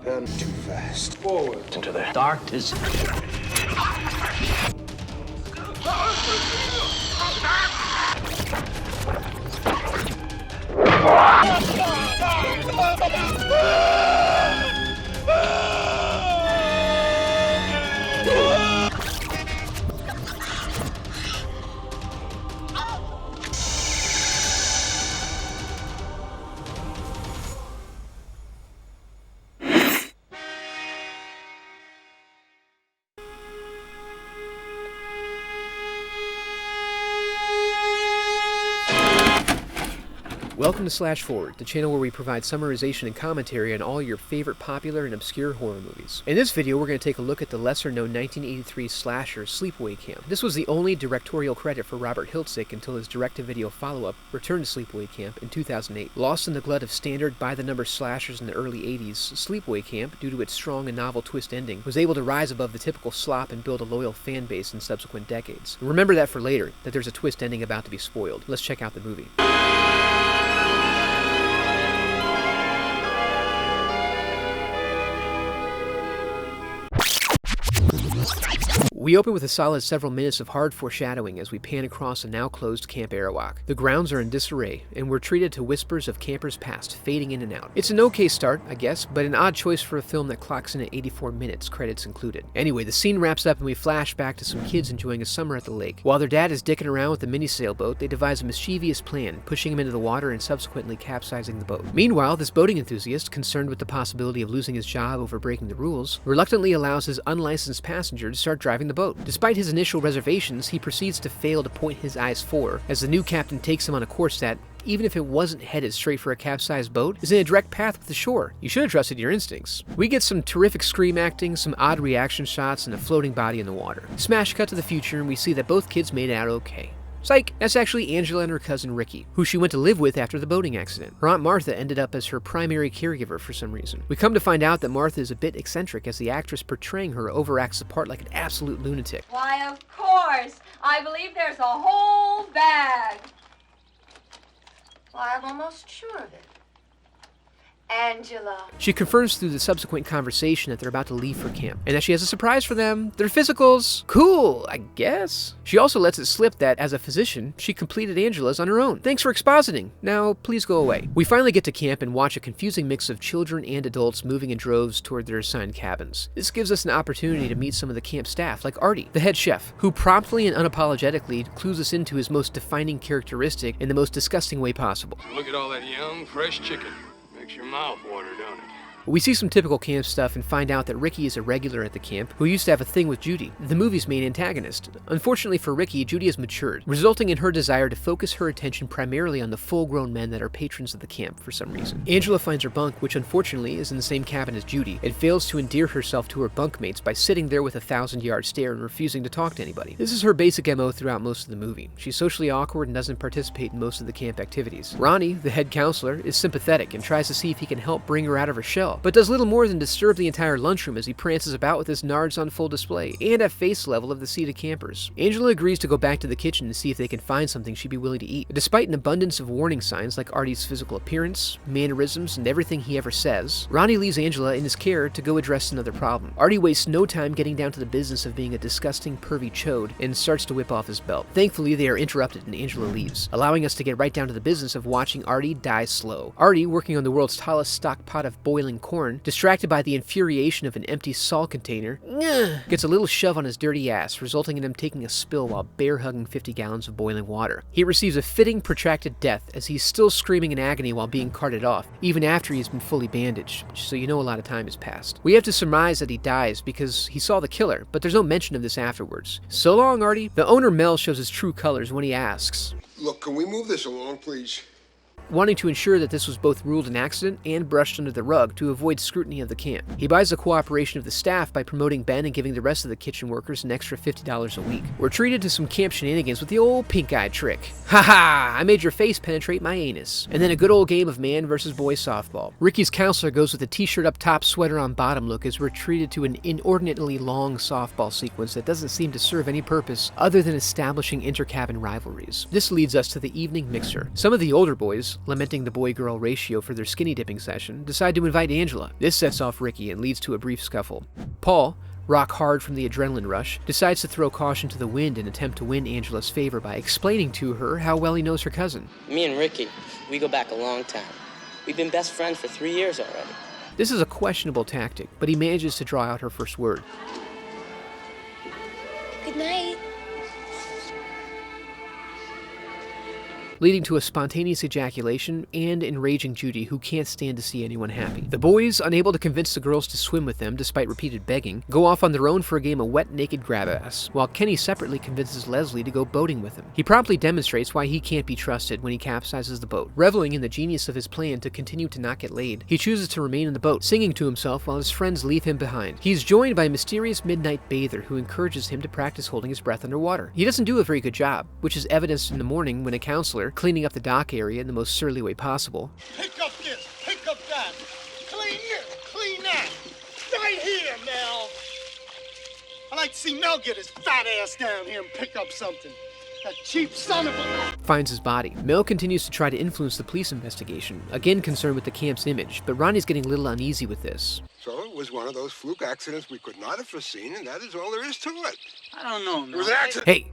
and too fast. Forward. Into the darkness. Welcome to Slash Forward, the channel where we provide summarization and commentary on all your favorite popular and obscure horror movies. In this video, we're going to take a look at the lesser-known 1983 slasher Sleepaway Camp. This was the only directorial credit for Robert Hiltzik until his direct-to-video follow-up, Return to Sleepaway Camp, in 2008. Lost in the glut of standard by-the-number slashers in the early 80s, Sleepaway Camp, due to its strong and novel twist ending, was able to rise above the typical slop and build a loyal fan base in subsequent decades. Remember that for later, that there's a twist ending about to be spoiled. Let's check out the movie. We open with a solid several minutes of hard foreshadowing as we pan across a now-closed Camp Arawak. The grounds are in disarray, and we're treated to whispers of campers' past fading in and out. It's an okay start, I guess, but an odd choice for a film that clocks in at 84 minutes, credits included. Anyway, the scene wraps up and we flash back to some kids enjoying a summer at the lake. While their dad is dicking around with the mini sailboat, they devise a mischievous plan, pushing him into the water and subsequently capsizing the boat. Meanwhile, this boating enthusiast, concerned with the possibility of losing his job over breaking the rules, reluctantly allows his unlicensed passenger to start driving the boat. Despite his initial reservations, he proceeds to fail to point his eyes forward, as the new captain takes him on a course that, even if it wasn't headed straight for a capsized boat, is in a direct path with the shore. You should have trusted your instincts. We get some terrific scream acting, some odd reaction shots, and a floating body in the water. Smash cut to the future, and we see that both kids made it out okay. Psych! That's actually Angela and her cousin Ricky, who she went to live with after the boating accident. Her Aunt Martha ended up as her primary caregiver for some reason. We come to find out that Martha is a bit eccentric, as the actress portraying her overacts the part like an absolute lunatic. Why, of course! I believe there's a whole bag. Why, I'm almost sure of it. Angela. She confirms through the subsequent conversation that they're about to leave for camp, and that she has a surprise for them. Their physicals. Cool, I guess. She also lets it slip that, as a physician, she completed Angela's on her own. Thanks for expositing. Now, please go away. We finally get to camp and watch a confusing mix of children and adults moving in droves toward their assigned cabins. This gives us an opportunity to meet some of the camp staff, like Artie, the head chef, who promptly and unapologetically clues us into his most defining characteristic in the most disgusting way possible. Look at all that young, fresh chicken. Makes your mouth water, don't it? We see some typical camp stuff and find out that Ricky is a regular at the camp who used to have a thing with Judy, the movie's main antagonist. Unfortunately for Ricky, Judy has matured, resulting in her desire to focus her attention primarily on the full-grown men that are patrons of the camp for some reason. Angela finds her bunk, which unfortunately is in the same cabin as Judy, and fails to endear herself to her bunkmates by sitting there with a 1,000-yard stare and refusing to talk to anybody. This is her basic MO throughout most of the movie. She's socially awkward and doesn't participate in most of the camp activities. Ronnie, the head counselor, is sympathetic and tries to see if he can help bring her out of her shell, but does little more than disturb the entire lunchroom as he prances about with his nards on full display, and at face level of the seated campers. Angela agrees to go back to the kitchen to see if they can find something she'd be willing to eat. Despite an abundance of warning signs like Artie's physical appearance, mannerisms, and everything he ever says, Ronnie leaves Angela in his care to go address another problem. Artie wastes no time getting down to the business of being a disgusting, pervy chode and starts to whip off his belt. Thankfully, they are interrupted and Angela leaves, allowing us to get right down to the business of watching Artie die slow. Artie, working on the world's tallest stock pot of boiling corn, distracted by the infuriation of an empty salt container, gets a little shove on his dirty ass, resulting in him taking a spill while bear-hugging 50 gallons of boiling water. He receives a fitting, protracted death as he's still screaming in agony while being carted off, even after he's been fully bandaged, so you know a lot of time has passed. We have to surmise that he dies because he saw the killer, but there's no mention of this afterwards. So long, Artie. The owner, Mel, shows his true colors when he asks, Look, can we move this along, please? wanting to ensure that this was both ruled an accident and brushed under the rug to avoid scrutiny of the camp. He buys the cooperation of the staff by promoting Ben and giving the rest of the kitchen workers an extra $50 a week. We're treated to some camp shenanigans with the old pink eye trick. Haha, I made your face penetrate my anus. And then a good old game of man versus boy softball. Ricky's counselor goes with a t-shirt up top, sweater on bottom look as we're treated to an inordinately long softball sequence that doesn't seem to serve any purpose other than establishing intercabin rivalries. This leads us to the evening mixer. Some of the older boys, friends, lamenting the boy-girl ratio for their skinny dipping session, decide to invite Angela. This sets off Ricky and leads to a brief scuffle. Paul, rock hard from the adrenaline rush, decides to throw caution to the wind and attempt to win Angela's favor by explaining to her how well he knows her cousin. Me and Ricky, we go back a long time. We've been best friends for 3 years already. This is a questionable tactic, but he manages to draw out her first word. Good night. Leading to a spontaneous ejaculation and enraging Judy, who can't stand to see anyone happy. The boys, unable to convince the girls to swim with them despite repeated begging, go off on their own for a game of wet naked grab-ass, while Kenny separately convinces Leslie to go boating with him. He promptly demonstrates why he can't be trusted when he capsizes the boat. Reveling in the genius of his plan to continue to not get laid, he chooses to remain in the boat, singing to himself while his friends leave him behind. He's joined by a mysterious midnight bather who encourages him to practice holding his breath underwater. He doesn't do a very good job, which is evidenced in the morning when a counselor, cleaning up the dock area in the most surly way possible, Pick up this, pick up that. Clean here, clean that. Right here, Mel. I'd like to see Mel get his fat ass down here and pick up something. That cheap son of a... finds his body. Mel continues to try to influence the police investigation, again concerned with the camp's image, but Ronnie's getting a little uneasy with this. So it was one of those fluke accidents we could not have foreseen, and that is all there is to it. I don't know, Mel. It was an accident. Hey!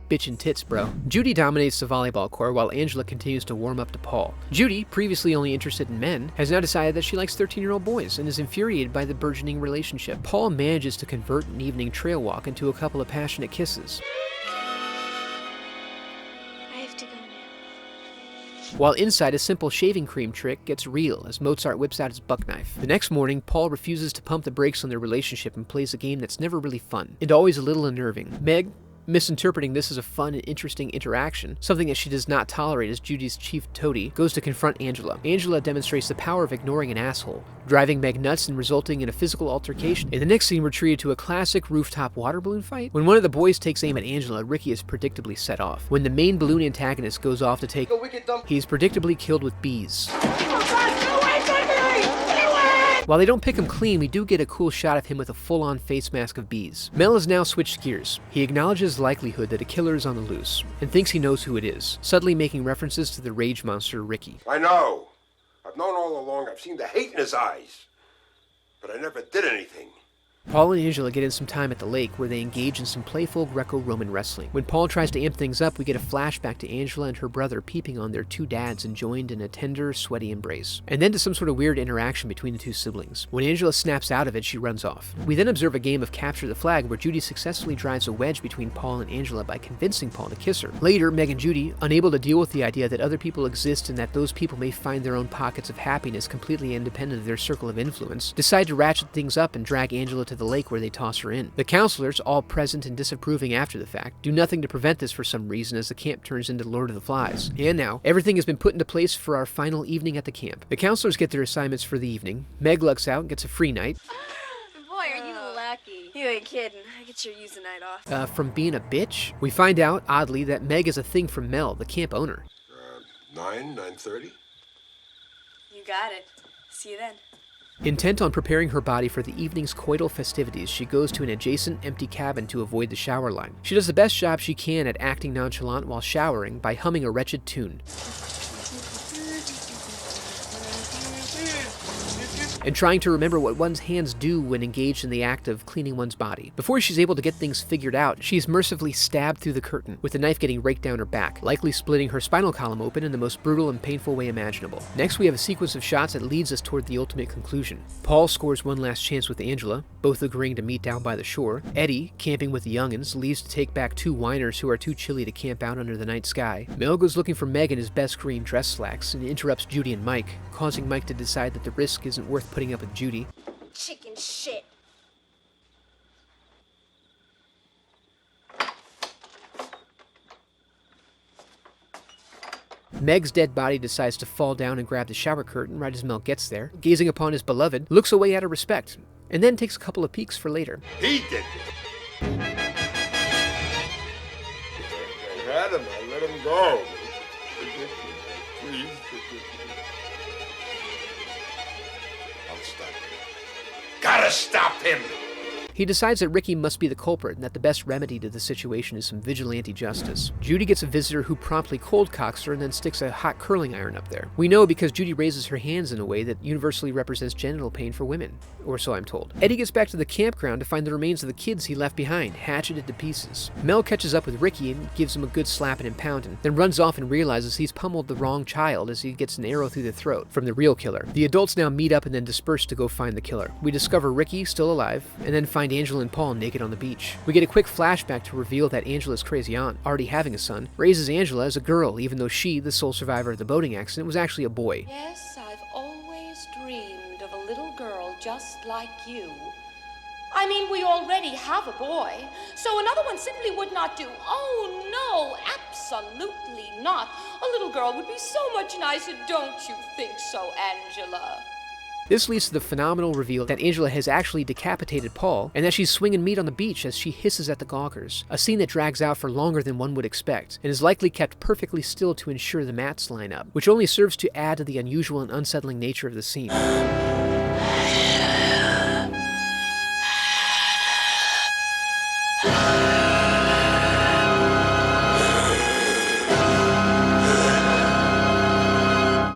Bitchin' tits, bro. Judy dominates the volleyball court while Angela continues to warm up to Paul. Judy, previously only interested in men, has now decided that she likes 13-year-old boys and is infuriated by the burgeoning relationship. Paul manages to convert an evening trail walk into a couple of passionate kisses. I have to go now. While inside, a simple shaving cream trick gets real as Mozart whips out his buck knife. The next morning, Paul refuses to pump the brakes on their relationship and plays a game that's never really fun, and always a little unnerving. Meg, misinterpreting this as a fun and interesting interaction, something that she does not tolerate as Judy's chief toady, goes to confront Angela. Angela demonstrates the power of ignoring an asshole, driving Meg nuts and resulting in a physical altercation. In the next scene, we're treated to a classic rooftop water balloon fight. When one of the boys takes aim at Angela, Ricky is predictably set off. When the main balloon antagonist goes off to take, he's predictably killed with bees. While they don't pick him clean, we do get a cool shot of him with a full-on face mask of bees. Mel has now switched gears. He acknowledges the likelihood that a killer is on the loose, and thinks he knows who it is, subtly making references to the rage monster Ricky. I know. I've known all along. I've seen the hate in his eyes. But I never did anything. Paul and Angela get in some time at the lake where they engage in some playful Greco-Roman wrestling. When Paul tries to amp things up, we get a flashback to Angela and her brother peeping on their two dads and joined in a tender, sweaty embrace. And then to some sort of weird interaction between the two siblings. When Angela snaps out of it, she runs off. We then observe a game of capture the flag where Judy successfully drives a wedge between Paul and Angela by convincing Paul to kiss her. Later, Meg and Judy, unable to deal with the idea that other people exist and that those people may find their own pockets of happiness completely independent of their circle of influence, decide to ratchet things up and drag Angela to the lake where they toss her in. The counselors, all present and disapproving after the fact, do nothing to prevent this for some reason as the camp turns into Lord of the Flies. And now, everything has been put into place for our final evening at the camp. The counselors get their assignments for the evening. Meg lucks out and gets a free night. Boy, are you lucky. You ain't kidding. I could sure use a night off. From being a bitch, we find out, oddly, that Meg is a thing from Mel, the camp owner. 9:30? You got it. See you then. Intent on preparing her body for the evening's coital festivities, she goes to an adjacent empty cabin to avoid the shower line. She does the best job she can at acting nonchalant while showering by humming a wretched tune. And trying to remember what one's hands do when engaged in the act of cleaning one's body. Before she's able to get things figured out, she's mercifully stabbed through the curtain, with the knife getting raked down her back, likely splitting her spinal column open in the most brutal and painful way imaginable. Next, we have a sequence of shots that leads us toward the ultimate conclusion. Paul scores one last chance with Angela, both agreeing to meet down by the shore. Eddie, camping with the youngins, leaves to take back two whiners who are too chilly to camp out under the night sky. Mel goes looking for Meg in his best green dress slacks and interrupts Judy and Mike, causing Mike to decide that the risk isn't worth putting up with Judy. Chicken shit. Meg's dead body decides to fall down and grab the shower curtain right as Mel gets there, gazing upon his beloved, looks away out of respect, and then takes a couple of peeks for later. He did it. I had him. I let him go. Please. I'll stop him. Gotta stop him! He decides that Ricky must be the culprit and that the best remedy to the situation is some vigilante justice. Judy gets a visitor who promptly cold cocks her and then sticks a hot curling iron up there. We know because Judy raises her hands in a way that universally represents genital pain for women, or so I'm told. Eddie gets back to the campground to find the remains of the kids he left behind, hatcheted to pieces. Mel catches up with Ricky and gives him a good slapping and pounding, then runs off and realizes he's pummeled the wrong child as he gets an arrow through the throat from the real killer. The adults now meet up and then disperse to go find the killer. We discover Ricky still alive, and then find Angela and Paul naked on the beach. We get a quick flashback to reveal that Angela's crazy aunt, already having a son, raises Angela as a girl, even though she, the sole survivor of the boating accident, was actually a boy. Yes, I've always dreamed of a little girl just like you. I mean, we already have a boy, so another one simply would not do. Oh, no, absolutely not. A little girl would be so much nicer, don't you think so, Angela? This leads to the phenomenal reveal that Angela has actually decapitated Paul, and that she's swinging meat on the beach as she hisses at the gawkers, a scene that drags out for longer than one would expect, and is likely kept perfectly still to ensure the mats line up, which only serves to add to the unusual and unsettling nature of the scene.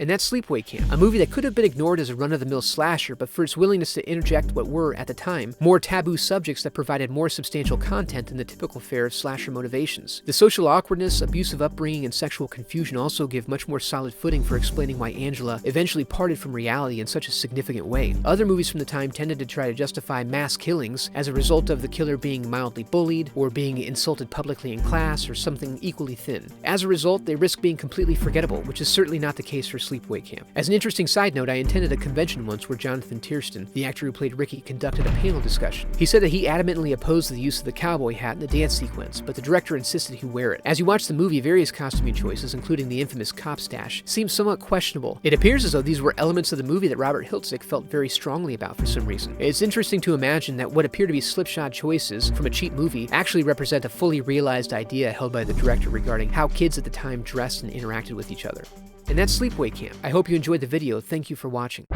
And that's Sleepaway Camp, a movie that could have been ignored as a run-of-the-mill slasher, but for its willingness to interject what were, at the time, more taboo subjects that provided more substantial content than the typical fare of slasher motivations. The social awkwardness, abusive upbringing, and sexual confusion also give much more solid footing for explaining why Angela eventually parted from reality in such a significant way. Other movies from the time tended to try to justify mass killings as a result of the killer being mildly bullied, or being insulted publicly in class, or something equally thin. As a result, they risk being completely forgettable, which is certainly not the case for Sleepaway Camp. As an interesting side note, I attended a convention once where Jonathan Tiersten, the actor who played Ricky, conducted a panel discussion. He said that he adamantly opposed the use of the cowboy hat in the dance sequence, but the director insisted he wear it. As you watch the movie, various costuming choices, including the infamous cop stash, seem somewhat questionable. It appears as though these were elements of the movie that Robert Hiltzik felt very strongly about for some reason. It's interesting to imagine that what appear to be slipshod choices from a cheap movie actually represent a fully realized idea held by the director regarding how kids at the time dressed and interacted with each other. And that's Sleepaway Camp. I hope you enjoyed the video. Thank you for watching.